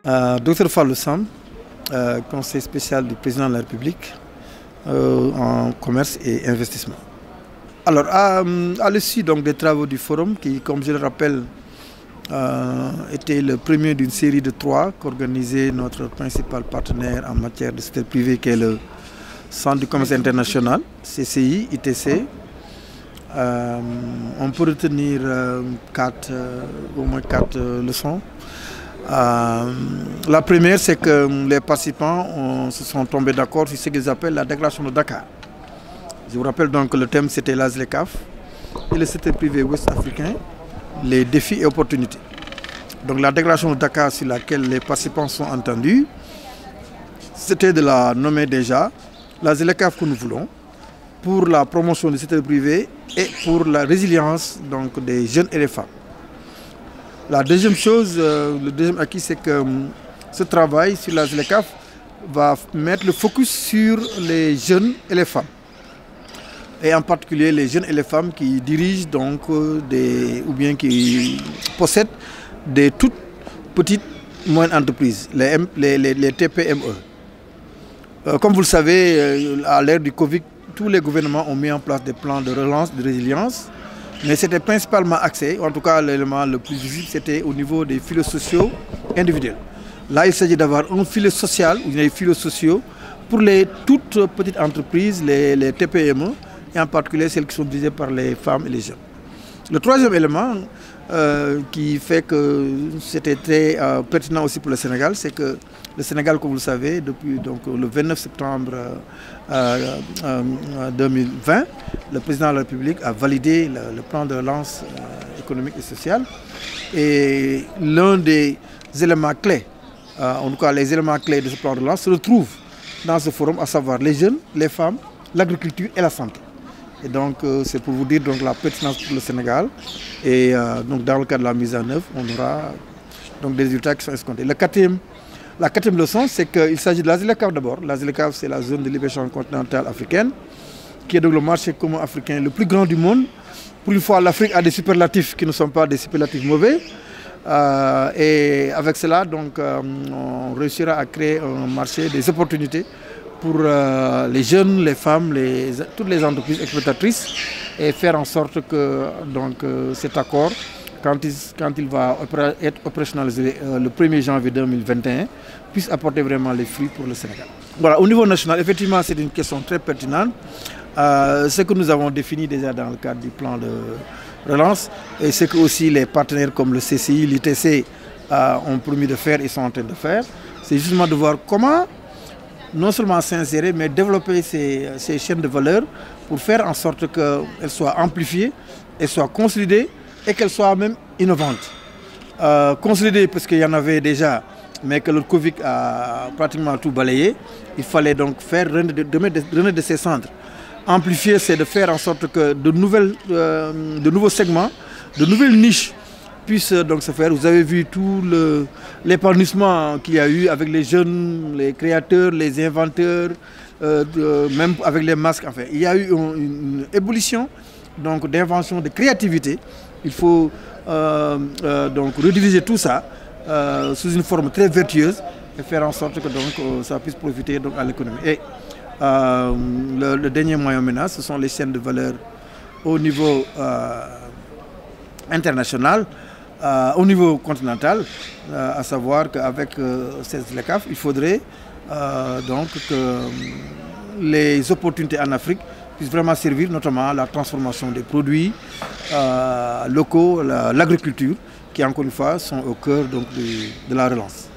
Dr Fallou Sam, conseiller spécial du président de la République en commerce et investissement. Alors, à l'issue des travaux du forum, qui, comme je le rappelle, était le premier d'une série de 3 qu'organisait notre principal partenaire en matière de secteur privé, qui est le Centre du commerce international, CCI, ITC. On peut retenir au moins 4 leçons. La première, c'est que les participants se sont tombés d'accord sur ce qu'ils appellent la déclaration de Dakar. Je vous rappelle donc que le thème c'était la ZLECAf et le secteur privé ouest-africain, les défis et opportunités. Donc la déclaration de Dakar sur laquelle les participants sont entendus, c'était de la nommer déjà la ZLECAf que nous voulons pour la promotion du secteur privé et pour la résilience des jeunes et des femmes. La deuxième chose, le deuxième acquis, c'est que ce travail sur la ZLECAf va mettre le focus sur les jeunes et les femmes. Et en particulier les jeunes et les femmes qui dirigent ou bien qui possèdent des toutes petites moyennes entreprises, les TPME. Comme vous le savez, à l'ère du Covid, tous les gouvernements ont mis en place des plans de relance, de résilience. Mais c'était principalement axé, en tout cas l'élément le plus visible, c'était au niveau des filets sociaux individuels. Là, il s'agit d'avoir un filet social ou des filets sociaux pour les toutes petites entreprises, les TPME, et en particulier celles qui sont dirigées par les femmes et les jeunes. Le troisième élément qui fait que c'était très pertinent aussi pour le Sénégal, c'est que le Sénégal, comme vous le savez, depuis le 29 septembre 2020, le président de la République a validé le plan de relance économique et sociale. Et l'un des éléments clés, en tout cas les éléments clés de ce plan de relance, se retrouvent dans ce forum, à savoir les jeunes, les femmes, l'agriculture et la santé. Et donc c'est pour vous dire la pertinence pour le Sénégal. Et dans le cadre de la mise en œuvre, on aura des résultats qui sont escomptés. La quatrième leçon, c'est qu'il s'agit de la ZLECAf d'abord. La ZLECAf, c'est la zone de libre-échange continentale africaine, qui est donc le marché commun africain le plus grand du monde. Pour une fois, l'Afrique a des superlatifs qui ne sont pas des superlatifs mauvais. Et avec cela, on réussira à créer un marché des opportunités pour les jeunes, les femmes, toutes les entreprises exploitatrices, et faire en sorte que cet accord, quand il va être opérationnalisé le 1er janvier 2021, puisse apporter vraiment les fruits pour le Sénégal. Voilà, au niveau national, effectivement, c'est une question très pertinente. Ce que nous avons défini déjà dans le cadre du plan de relance, et ce que aussi les partenaires comme le CCI, l'ITC ont promis de faire et sont en train de faire, c'est justement de voir comment non seulement s'insérer, mais développer ces chaînes de valeur pour faire en sorte qu'elles soient amplifiées, elles soient consolidées et qu'elles soient même innovantes. Consolidées parce qu'il y en avait déjà, mais que le Covid a pratiquement tout balayé. Il fallait donc faire renaître de ces centres. Amplifier, c'est de faire en sorte que de nouveaux segments, de nouvelles niches puissent se faire. Vous avez vu tout l'épanouissement qu'il y a eu avec les jeunes, les créateurs, les inventeurs, même avec les masques. Enfin, il y a eu une ébullition d'invention, de créativité. Il faut rediriger tout ça sous une forme très vertueuse et faire en sorte que ça puisse profiter à l'économie. Et le dernier moyen maintenant, ce sont les chaînes de valeur au niveau international, au niveau continental, à savoir qu'avec cette ZLECAf, il faudrait que les opportunités en Afrique puissent vraiment servir notamment à la transformation des produits locaux, l'agriculture, qui encore une fois sont au cœur de la relance.